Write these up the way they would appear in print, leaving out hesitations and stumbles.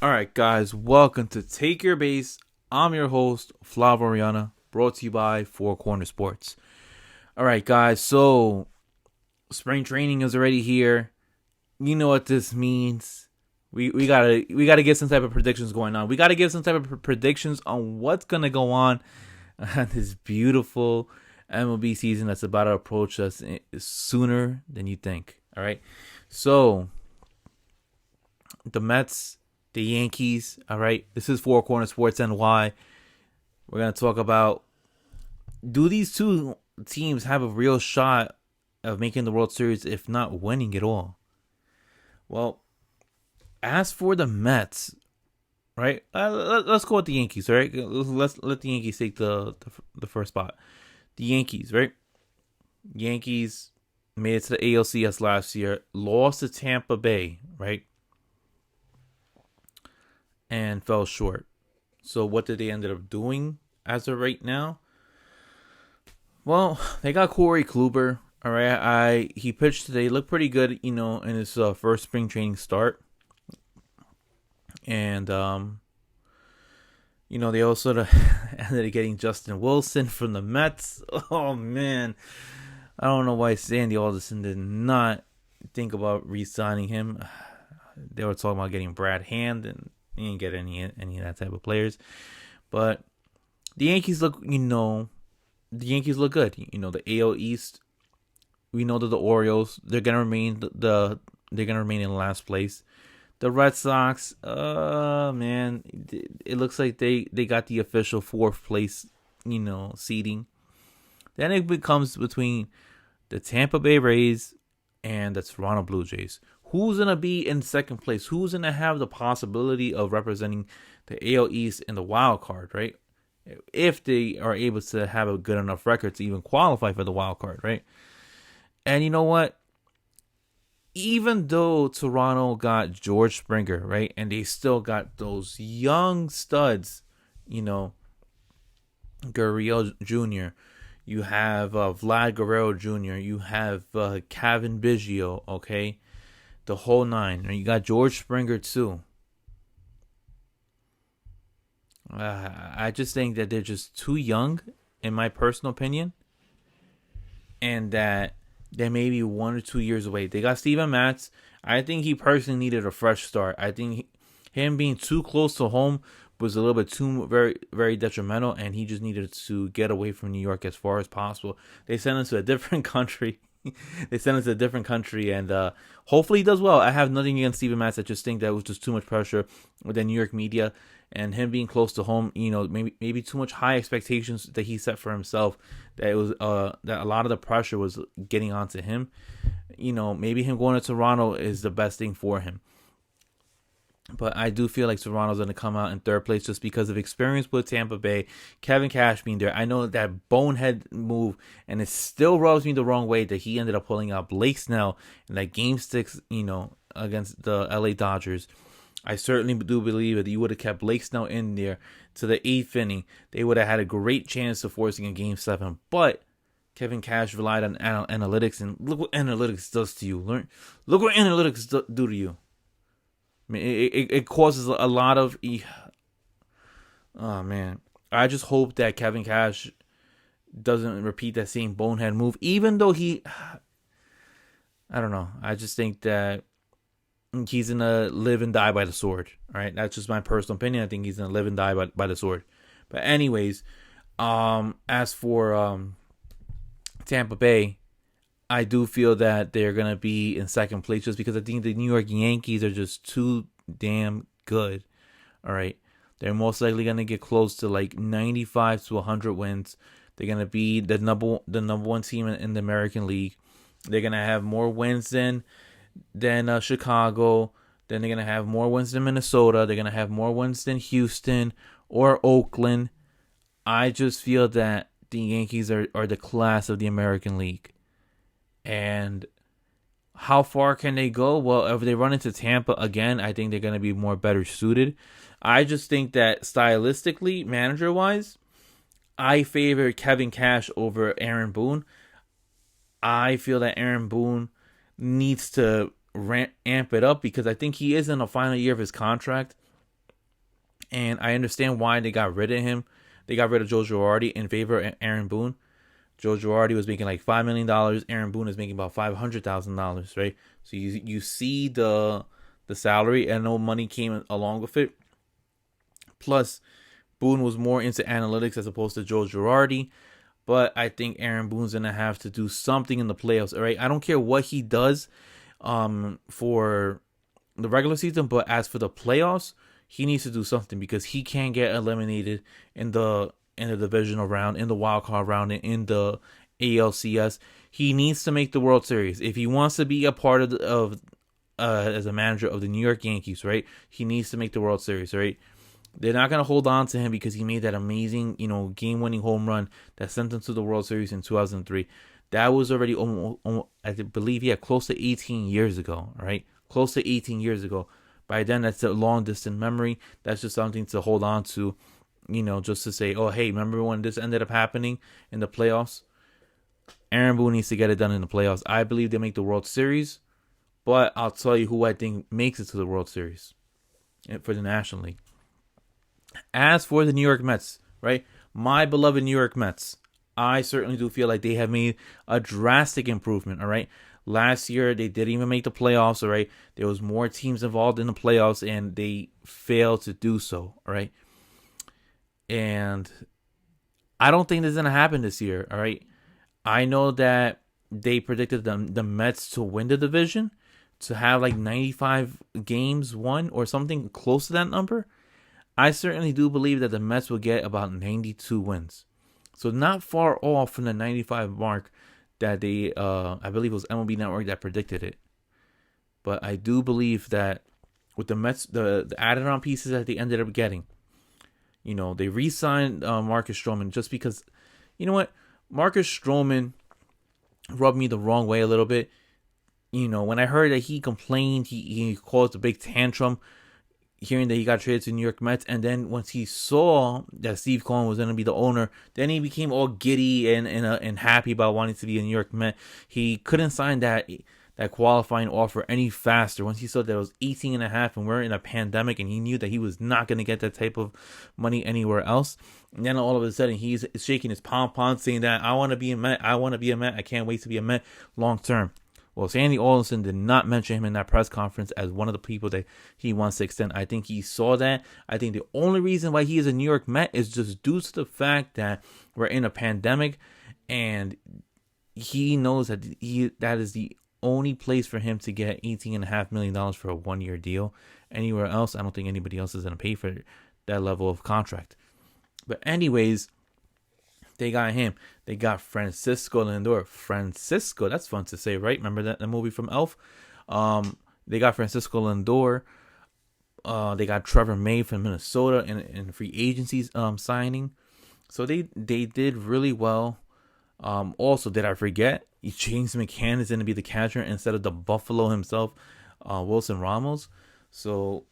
All right, guys, welcome to Take Your Base. I'm your host, Flav Oriana, brought to you by Four Corner Sports. All right, guys, so spring training is already here. You know what this means. We gotta get some type of predictions going on. We gotta give some type of predictions on what's gonna go on this beautiful MLB season that's about to approach us sooner than you think. All right, so the Mets, the Yankees. All right, this is Four Corner Sports NY. We're gonna talk about, do these two teams have a real shot of making the World Series, if not winning it all? Well, as for the Mets, right? Let's go with the Yankees, all right? Let's let the Yankees take the first spot. The Yankees, right? Yankees made it to the ALCS last year, lost to Tampa Bay, right? And fell short. So what did they end up doing as of right now? Well, they got Corey Kluber. All right, he pitched today. Looked pretty good, in his first spring training start. And they also ended up getting Justin Wilson from the Mets. Oh man, I don't know why Sandy Alderson did not think about re-signing him. They were talking about getting Brad Hand, and he didn't get any of that type of players. But the Yankees look good. The AL East, we know that the Orioles, they're gonna remain in last place. The Red Sox, man, it looks like they got the official fourth place, seeding. Then it becomes between the Tampa Bay Rays and the Toronto Blue Jays. Who's going to be in second place? Who's going to have the possibility of representing the AL East in the wild card, right? If they are able to have a good enough record to even qualify for the wild card, right? And you know what? Even though Toronto got George Springer, right? And they still got those young studs, Gurriel Jr., you have Vlad Guerrero Jr., you have Kevin Biggio, okay? The whole nine. And you got George Springer too. I just think that they're just too young, in my personal opinion. And that they're maybe 1 or 2 years away. They got Steven Matz. I think he personally needed a fresh start. I think him being too close to home was a little bit too very, very detrimental, and he just needed to get away from New York as far as possible. They sent him to a different country. And hopefully he does well. I have nothing against Steven Matz. I just think that it was just too much pressure with the New York media, and him being close to home. Maybe too much high expectations that he set for himself. That it was that a lot of the pressure was getting onto him. Maybe him going to Toronto is the best thing for him. But I do feel like Toronto's going to come out in third place just because of experience with Tampa Bay. Kevin Cash being there. I know that bonehead move, and it still rubs me the wrong way that he ended up pulling out Blake Snell in that Game 6, against the LA Dodgers. I certainly do believe that you would have kept Blake Snell in there to the 8th inning. They would have had a great chance of forcing a Game 7. But Kevin Cash relied on analytics, and look what analytics does to you. Look what analytics do to you. I mean, it causes a lot of... Oh, man. I just hope that Kevin Cash doesn't repeat that same bonehead move, even though he... I don't know. I just think that he's going to live and die by the sword. All right? That's just my personal opinion. I think he's going to live and die by the sword. But anyways, as for Tampa Bay, I do feel that they're going to be in second place just because I think the New York Yankees are just too damn good. All right. They're most likely going to get close to like 95 to 100 wins. They're going to be the number one team in the American League. They're going to have more wins than Chicago. Then they're going to have more wins than Minnesota. They're going to have more wins than Houston or Oakland. I just feel that the Yankees are the class of the American League. And how far can they go? Well, if they run into Tampa again, I think they're going to be better suited. I just think that stylistically, manager-wise, I favor Kevin Cash over Aaron Boone. I feel that Aaron Boone needs to amp it up because I think he is in the final year of his contract. And I understand why they got rid of him. They got rid of Joe Girardi in favor of Aaron Boone. Joe Girardi was making like $5 million. Aaron Boone is making about $500,000, right? So you see the salary, and no money came along with it. Plus, Boone was more into analytics as opposed to Joe Girardi. But I think Aaron Boone's going to have to do something in the playoffs, all right? I don't care what he does for the regular season, but as for the playoffs, he needs to do something because he can't get eliminated in the divisional round, in the wild card round, and in the ALCS. He needs to make the World Series. If he wants to be a part of as a manager of the New York Yankees, right? He needs to make the World Series, right? They're not going to hold on to him because he made that amazing, game-winning home run that sent them to the World Series in 2003. That was already, I believe, close to 18 years ago, right? Close to 18 years ago. By then, that's a long-distant memory. That's just something to hold on to, just to say, oh, hey, remember when this ended up happening in the playoffs? Aaron Boone needs to get it done in the playoffs. I believe they make the World Series, but I'll tell you who I think makes it to the World Series for the National League. As for the New York Mets, right? My beloved New York Mets, I certainly do feel like they have made a drastic improvement, all right? Last year, they didn't even make the playoffs, all right? There was more teams involved in the playoffs, and they failed to do so, all right? And I don't think this is going to happen this year, all right? I know that they predicted the Mets to win the division, to have like 95 games won or something close to that number. I certainly do believe that the Mets will get about 92 wins. So not far off from the 95 mark that they, I believe it was MLB Network that predicted it. But I do believe that with the Mets, the added on pieces that they ended up getting, they re-signed Marcus Stroman just because, you know what? Marcus Stroman rubbed me the wrong way a little bit. When I heard that he complained, he caused a big tantrum, hearing that he got traded to New York Mets, and then once he saw that Steve Cohen was going to be the owner, then he became all giddy and happy about wanting to be a New York Met. He couldn't sign that qualifying offer any faster once he saw that it was 18 and a half and we're in a pandemic, and he knew that he was not going to get that type of money anywhere else. And then all of a sudden he's shaking his pom-pom saying that I want to be a Met, I can't wait to be a Met long term. Well, Sandy Alderson did not mention him in that press conference as one of the people that he wants to extend. I think he saw that. I think the only reason why he is a New York Met is just due to the fact that we're in a pandemic, and he knows that that is the only place for him to get $18.5 million for a 1-year deal. Anywhere else, I don't think anybody else is going to pay for that level of contract. But anyways, they got him. They got Francisco Lindor. Francisco, that's fun to say, right? Remember that movie from Elf? They got Francisco Lindor. They got Trevor May from Minnesota in free agencies signing. So they did really well. Also, did I forget? James McCann is going to be the catcher instead of the Buffalo himself, Wilson Ramos. So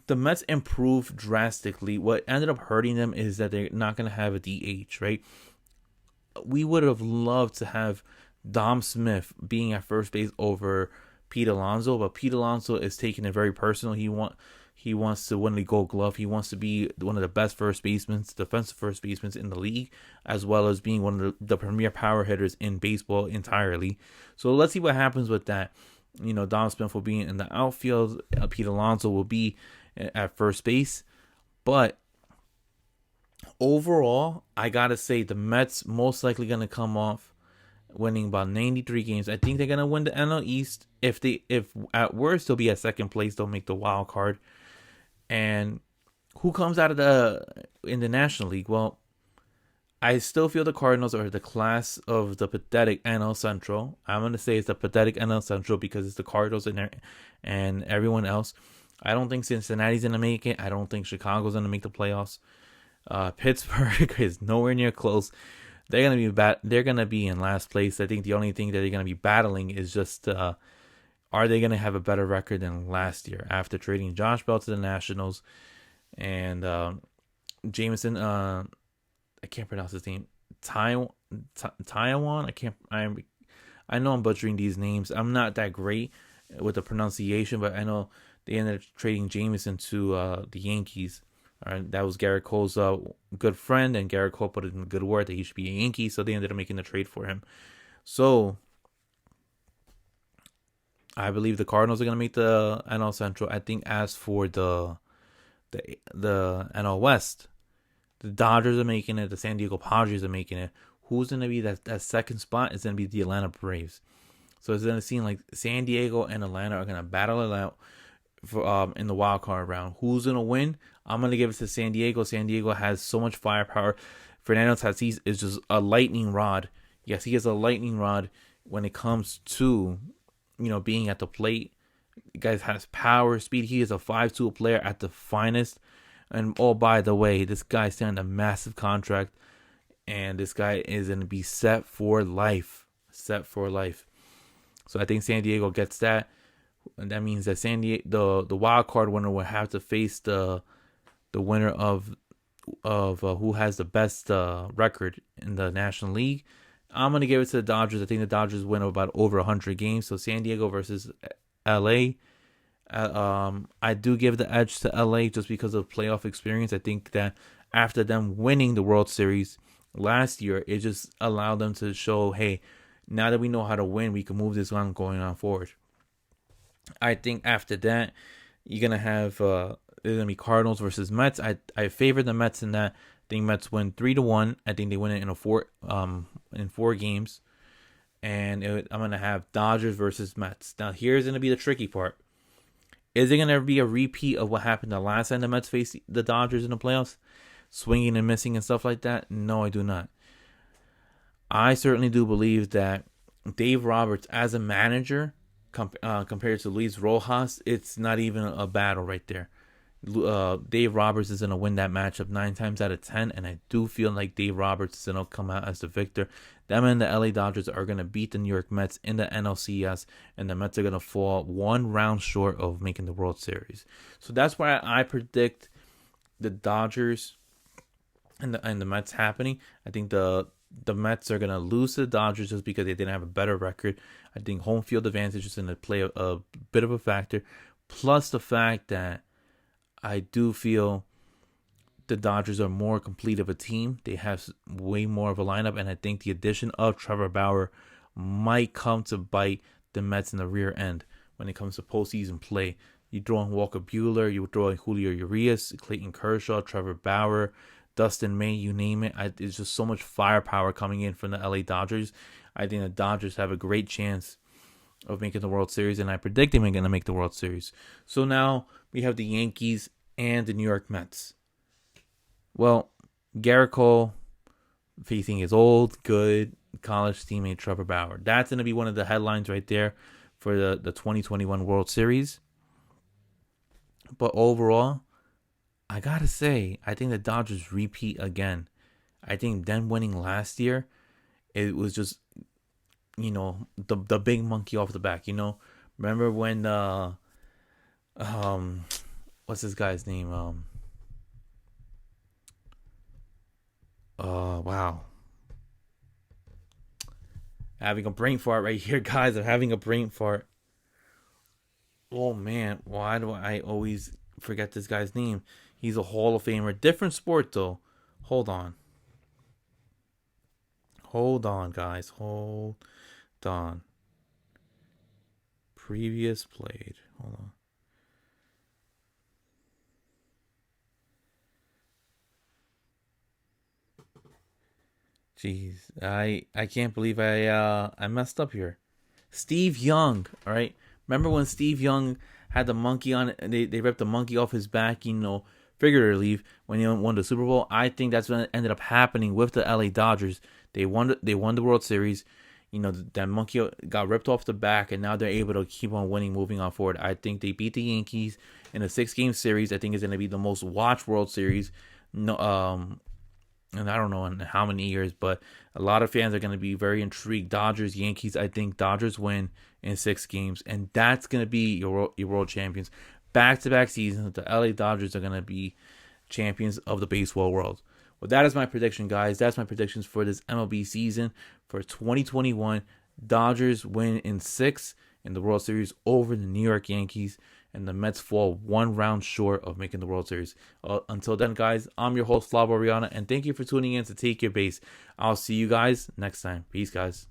the Mets improved drastically. What ended up hurting them is that they're not going to have a DH, right? We would have loved to have Dom Smith being at first base over Pete Alonso, but Pete Alonso is taking it very personal. He wants to win the Gold Glove. He wants to be one of the best defensive first basemen in the league, as well as being one of the premier power hitters in baseball entirely. So let's see what happens with that. Dom Smith will be in the outfield. Pete Alonso will be at first base. But overall, I got to say the Mets most likely going to come off winning about 93 games. I think they're going to win the NL East. If at worst, they'll be at second place. They'll make the wild card. And who comes out in the National League? Well, I still feel the Cardinals are the class of the pathetic NL Central. I'm going to say it's the pathetic NL Central because it's the Cardinals and everyone else. I don't think Cincinnati's going to make it. I don't think Chicago's going to make the playoffs. Pittsburgh is nowhere near close. They're going to be They're going to be in last place. I think the only thing that they're going to be battling is just are they going to have a better record than last year after trading Josh Bell to the Nationals and Jameson. I can't pronounce his name. Taiwan. I know I'm butchering these names. I'm not that great with the pronunciation, but I know they ended up trading Jameson to the Yankees All right, that was Garrett Cole's good friend, and Garrett Cole put in a good word that he should be a Yankee, so they ended up making the trade for him. So I believe the Cardinals are going to make the NL Central. I think as for the NL West, the Dodgers are making it. The San Diego Padres are making it. Who's going to be that second spot? Is going to be the Atlanta Braves. So it's going to seem like San Diego and Atlanta are going to battle it out for in the wild card round. Who's going to win? I'm going to give it to San Diego. San Diego has so much firepower. Fernando Tatis is just a lightning rod. Yes, he is a lightning rod when it comes to, being at the plate. The guy has power, speed. He is a 5-tool player at the finest. And oh, by the way, this guy signed a massive contract, and this guy is going to be set for life. Set for life. So I think San Diego gets that, and that means that San Diego, the wild card winner, will have to face the winner of who has the best record in the National League. I'm gonna give it to the Dodgers. I think the Dodgers win about over 100 games. So San Diego versus LA. I do give the edge to LA just because of playoff experience. I think that after them winning the World Series last year, it just allowed them to show, hey, now that we know how to win, we can move this on going on forward. I think after that, you're gonna have there's gonna be Cardinals versus Mets. I favor the Mets in that. I think Mets win 3-1. I think they win it in four games, and I'm gonna have Dodgers versus Mets. Now here's gonna be the tricky part. Is it gonna be a repeat of what happened the last time the Mets faced the Dodgers in the playoffs, swinging and missing and stuff like that? No, I do not. I certainly do believe that Dave Roberts as a manager compared to Luis Rojas, it's not even a battle right there. Dave Roberts is going to win that matchup 9 times out of 10, and I do feel like Dave Roberts is going to come out as the victor. Them and the LA Dodgers are going to beat the New York Mets in the NLCS, and the Mets are going to fall one round short of making the World Series. So that's why I predict the Dodgers and the Mets happening. I think the Mets are going to lose to the Dodgers just because they didn't have a better record. I think home field advantage is going to play a bit of a factor. Plus the fact that I do feel the Dodgers are more complete of a team. They have way more of a lineup. And I think the addition of Trevor Bauer might come to bite the Mets in the rear end when it comes to postseason play. You throw in Walker Buehler, you throw in Julio Urias, Clayton Kershaw, Trevor Bauer, Dustin May, you name it. It's just so much firepower coming in from the LA Dodgers. I think the Dodgers have a great chance of making the World Series, and I predict they're going to make the World Series. So now we have the Yankees and the New York Mets. Well, Garrett Cole facing his old, good college teammate Trevor Bauer. That's going to be one of the headlines right there for the 2021 World Series. But overall, I got to say, I think the Dodgers repeat again. I think them winning last year, it was just, the big monkey off the back, Remember when, what's this guy's name? Wow. Having a brain fart right here, guys. I'm having a brain fart. Oh, man. Why do I always forget this guy's name? He's a Hall of Famer. Different sport, though. Hold on. Hold on, guys. Hold on. Previous played. Hold on. Jeez. I can't believe I messed up here. Steve Young. All right. Remember when Steve Young had the monkey on it? They ripped the monkey off his back, figuratively, when he won the Super Bowl. I think that's what ended up happening with the LA Dodgers. They won the World Series. That monkey got ripped off the back, and now they're able to keep on winning, moving on forward. I think they beat the Yankees in a 6-game series. I think it's going to be the most watched World Series. And I don't know in how many years, but a lot of fans are going to be very intrigued. Dodgers, Yankees. I think Dodgers win in 6 games, and that's going to be your world champions. Back-to-back seasons, the LA Dodgers are going to be champions of the baseball world. Well, that is my prediction, guys. That's my predictions for this MLB season for 2021. Dodgers win in 6 in the World Series over the New York Yankees, and the Mets fall 1 round short of making the World Series. Until then, guys, I'm your host, Flavo Rihanna, and thank you for tuning in to Take Your Base. I'll see you guys next time. Peace, guys.